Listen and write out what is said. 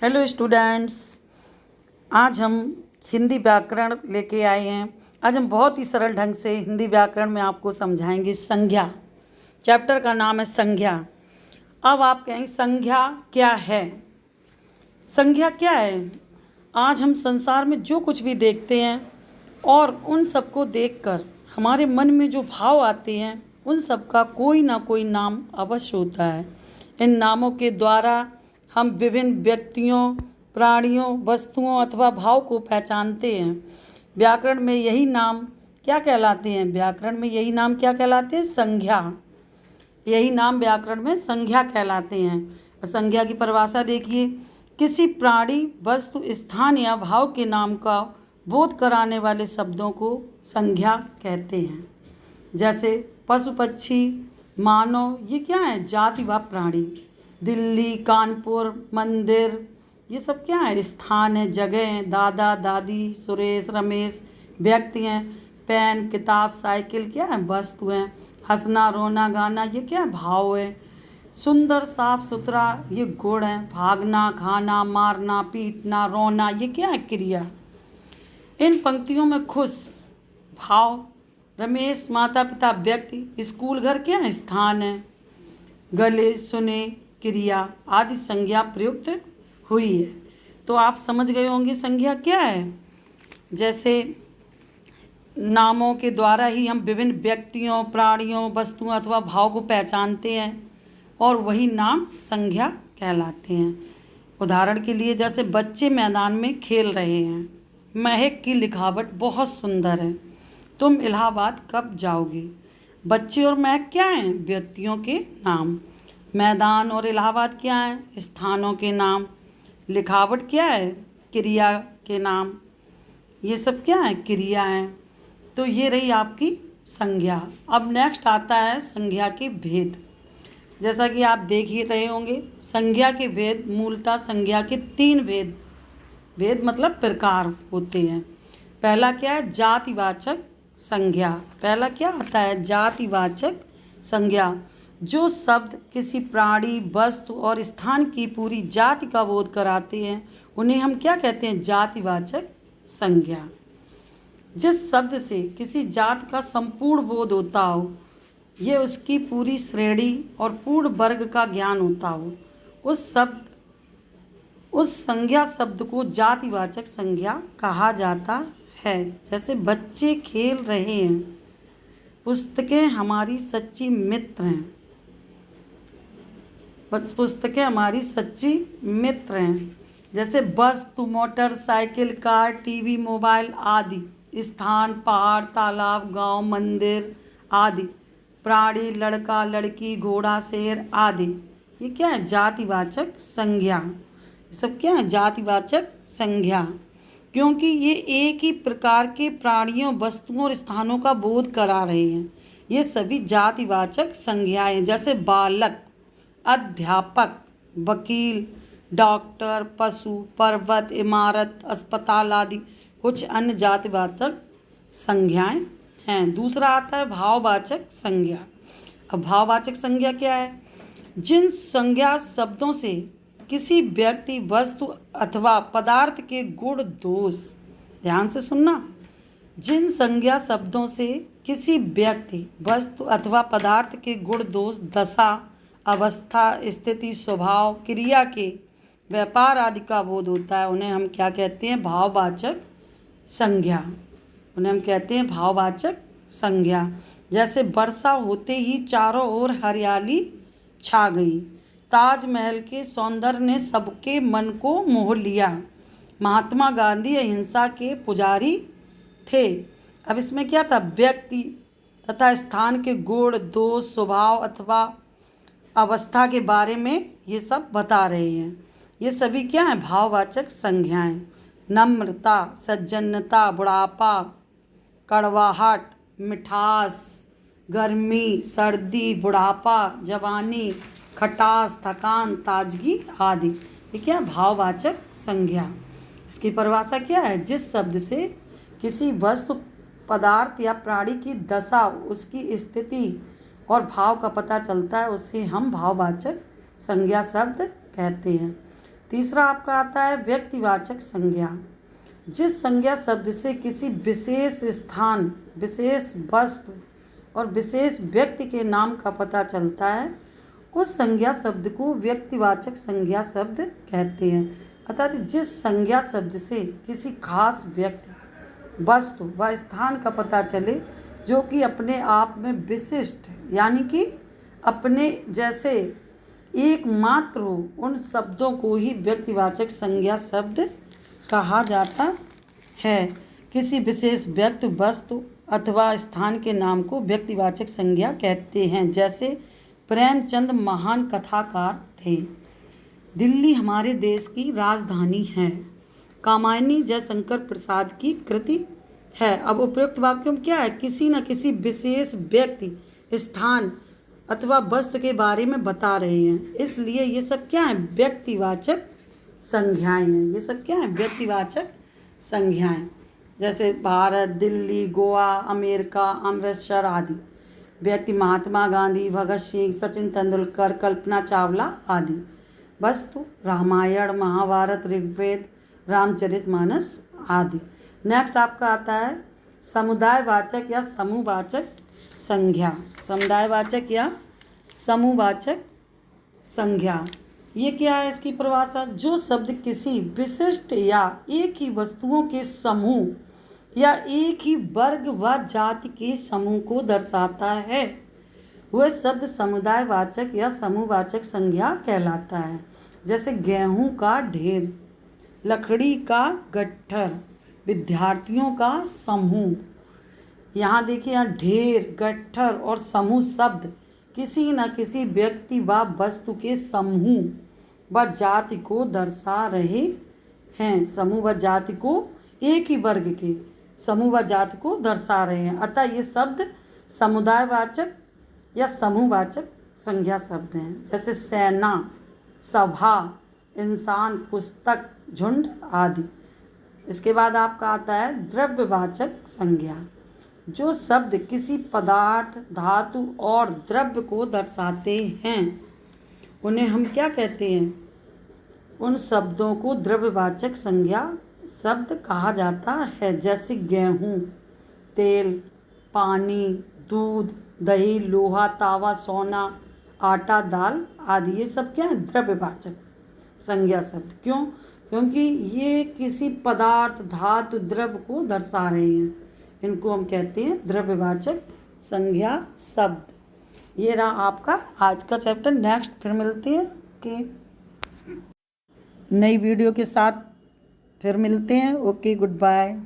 Hello students. आज हम हिंदी व्याकरण लेके आए हैं। आज हम बहुत ही सरल ढंग से हिंदी व्याकरण में आपको समझाएंगे। संज्ञा चैप्टर का नाम है संज्ञा। अब आप कहेंगे संज्ञा क्या है? संज्ञा क्या है? आज हम संसार में जो कुछ भी देखते हैं और उन सबको देखकर हमारे मन में जो भाव आते हैं उन सब का कोई ना कोई नाम अवश्य होता है। इन नामों के द्वारा हम विभिन्न व्यक्तियों, प्राणियों, वस्तुओं अथवा भाव को पहचानते हैं। व्याकरण में यही नाम क्या कहलाते हैं? व्याकरण में यही नाम क्या कहलाते हैं? संज्ञा। यही नाम व्याकरण में संज्ञा कहलाते हैं। संज्ञा की परिभाषा देखिए। किसी प्राणी, वस्तु, स्थान या भाव के नाम का बोध कराने वाले शब्दों को संज्ञा कहते हैं। जैसे पशु, पक्षी, मानव, ये क्या है? जाति व प्राणी। दिल्ली, कानपुर, मंदिर, ये सब क्या है? स्थान है, जगह हैं। दादा, दादी, सुरेश, रमेश व्यक्ति हैं। पेन, किताब, साइकिल क्या है? वस्तु हैं। हंसना, रोना, गाना, ये क्या है? भाव है। सुंदर, साफ सुथरा, ये गुण है। भागना, खाना, मारना, पीटना, रोना, ये क्या है? क्रिया। इन पंक्तियों में खुश भाव, रमेश माता पिता व्यक्ति, स्कूल घर क्या है? स्थान है। गले, सुने, क्रिया आदि संज्ञा प्रयुक्त हुई है। तो आप समझ गए होंगे संज्ञा क्या है। जैसे नामों के द्वारा ही हम विभिन्न व्यक्तियों, प्राणियों, वस्तुओं अथवा भाव को पहचानते हैं और वही नाम संज्ञा कहलाते हैं। उदाहरण के लिए जैसे बच्चे मैदान में खेल रहे हैं। महक की लिखावट बहुत सुंदर है। तुम इलाहाबाद कब जाओगे? बच्चे और महक क्या हैं? व्यक्तियों के नाम। मैदान और इलाहाबाद क्या है? स्थानों के नाम। लिखावट क्या है? क्रिया के नाम। ये सब क्या है? क्रिया हैं। तो ये रही आपकी संज्ञा। अब नेक्स्ट आता है संज्ञा के भेद। जैसा कि आप देख ही रहे होंगे, संज्ञा के भेद मूलतः संज्ञा के 3 भेद मतलब प्रकार होते हैं। पहला क्या है? जातिवाचक संज्ञा। पहला क्या आता है? जातिवाचक संज्ञा। जो शब्द किसी प्राणी, वस्तु और स्थान की पूरी जाति का बोध कराते हैं उन्हें हम क्या कहते हैं? जातिवाचक संज्ञा। जिस शब्द से किसी जाति का संपूर्ण बोध होता हो, ये उसकी पूरी श्रेणी और पूर्ण वर्ग का ज्ञान होता हो, उस संज्ञा शब्द को जातिवाचक संज्ञा कहा जाता है। जैसे बच्चे खेल रहे हैं, पुस्तकें हमारी सच्ची मित्र हैं। पुस्तकें हमारी सच्ची मित्र हैं। जैसे वस्तु, मोटरसाइकिल, कार, टीवी, मोबाइल आदि। स्थान, पहाड़, तालाब, गांव, मंदिर आदि। प्राणी, लड़का, लड़की, घोड़ा, शेर आदि। ये क्या है? जातिवाचक संज्ञा। ये सब क्या है? जातिवाचक संज्ञा। क्योंकि ये एक ही प्रकार के प्राणियों, वस्तुओं और स्थानों का बोध करा रहे हैं। ये सभी जातिवाचक संज्ञाएं। जैसे बालक, अध्यापक, वकील, डॉक्टर, पशु, पर्वत, इमारत, अस्पताल आदि कुछ अन्य जातिवाचक संज्ञाएं हैं। दूसरा आता है भाववाचक संज्ञा। अब भाववाचक संज्ञा क्या है? जिन संज्ञा शब्दों से किसी व्यक्ति, वस्तु अथवा पदार्थ के गुण दोष, ध्यान से सुनना, जिन संज्ञा शब्दों से किसी व्यक्ति, वस्तु अथवा पदार्थ के गुण दोष, दशा, अवस्था, स्थिति, स्वभाव, क्रिया के व्यापार आदि का बोध होता है, उन्हें हम क्या कहते हैं? भाववाचक संज्ञा। उन्हें हम कहते हैं भाववाचक संज्ञा। जैसे वर्षा होते ही चारों ओर हरियाली छा गई। ताजमहल के सौंदर्य ने सबके मन को मोह लिया। महात्मा गांधी अहिंसा के पुजारी थे। अब इसमें क्या था? व्यक्ति तथा स्थान के गुण, दोष, स्वभाव अथवा अवस्था के बारे में ये सब बता रहे हैं। ये सभी क्या हैं? भाववाचक संज्ञाएं। नम्रता, सज्जनता, बुढ़ापा, कड़वाहट, मिठास, गर्मी, सर्दी, बुढ़ापा, जवानी, खटास, थकान, ताजगी आदि। ये क्या? भाववाचक संज्ञा। इसकी परिभाषा क्या है? जिस शब्द से किसी वस्तु, पदार्थ या प्राणी की दशा, उसकी स्थिति और भाव का पता चलता है, उसे हम भाववाचक संज्ञा शब्द कहते हैं। तीसरा आपका आता है व्यक्तिवाचक संज्ञा। जिस संज्ञा शब्द से किसी विशेष स्थान, विशेष वस्तु और विशेष व्यक्ति के नाम का पता चलता है, उस संज्ञा शब्द को व्यक्तिवाचक संज्ञा शब्द कहते हैं। अर्थात जिस संज्ञा शब्द से किसी खास व्यक्ति, वस्तु व स्थान का पता चले जो कि अपने आप में विशिष्ट, यानी कि अपने जैसे एकमात्र हो, उन शब्दों को ही व्यक्तिवाचक संज्ञा शब्द कहा जाता है। किसी विशेष व्यक्ति, वस्तु अथवा स्थान के नाम को व्यक्तिवाचक संज्ञा कहते हैं। जैसे प्रेमचंद महान कथाकार थे। दिल्ली हमारे देश की राजधानी है। कामायनी जयशंकर प्रसाद की कृति है। अब उपयुक्त वाक्यों में क्या है? किसी न किसी विशेष व्यक्ति, स्थान अथवा वस्तु के बारे में बता रहे हैं, इसलिए ये सब क्या है? व्यक्तिवाचक संज्ञाएं हैं। ये सब क्या है? व्यक्तिवाचक संज्ञाएं। जैसे भारत, दिल्ली, गोवा, अमेरिका, अमृतसर आदि। व्यक्ति महात्मा गांधी, भगत सिंह, सचिन तेंदुलकर, कल्पना चावला आदि। वस्तु रामायण, महाभारत, ऋग्वेद, रामचरितमानस आदि। नेक्स्ट आपका आता है समुदायवाचक या समूहवाचक संज्ञा। समुदायवाचक या समूहवाचक संज्ञा, ये क्या है इसकी परिभाषा? जो शब्द किसी विशिष्ट या एक ही वस्तुओं के समूह या एक ही वर्ग व जाति के समूह को दर्शाता है, वह शब्द समुदायवाचक या समूहवाचक संज्ञा कहलाता है। जैसे गेहूं का ढेर, लकड़ी का गट्ठर, विद्यार्थियों का समूह। यहाँ देखिए, यहाँ ढेर, गट्ठर और समूह शब्द किसी न किसी व्यक्ति व वस्तु के समूह व जाति को दर्शा रहे हैं। समूह व जाति को, एक ही वर्ग के समूह व जाति को दर्शा रहे हैं। अतः ये शब्द समुदायवाचक या समूहवाचक संज्ञा शब्द हैं। जैसे सेना, सभा, इंसान, पुस्तक, झुंड आदि। इसके बाद आपका आता है द्रव्यवाचक संज्ञा। जो शब्द किसी पदार्थ, धातु और द्रव्य को दर्शाते हैं, उन्हें हम क्या कहते हैं? उन शब्दों को द्रव्यवाचक संज्ञा शब्द कहा जाता है। जैसे गेहूँ, तेल, पानी, दूध, दही, लोहा, तावा, सोना, आटा, दाल आदि। ये सब क्या है? द्रव्यवाचक संज्ञा शब्द। क्यों? क्योंकि ये किसी पदार्थ, धातु, द्रव्य को दर्शा रहे हैं। इनको हम कहते हैं द्रव्यवाचक संज्ञा शब्द। ये रहा आपका आज का चैप्टर। नेक्स्ट फिर मिलते हैं कि नई वीडियो के साथ फिर मिलते हैं। Okay, good bye.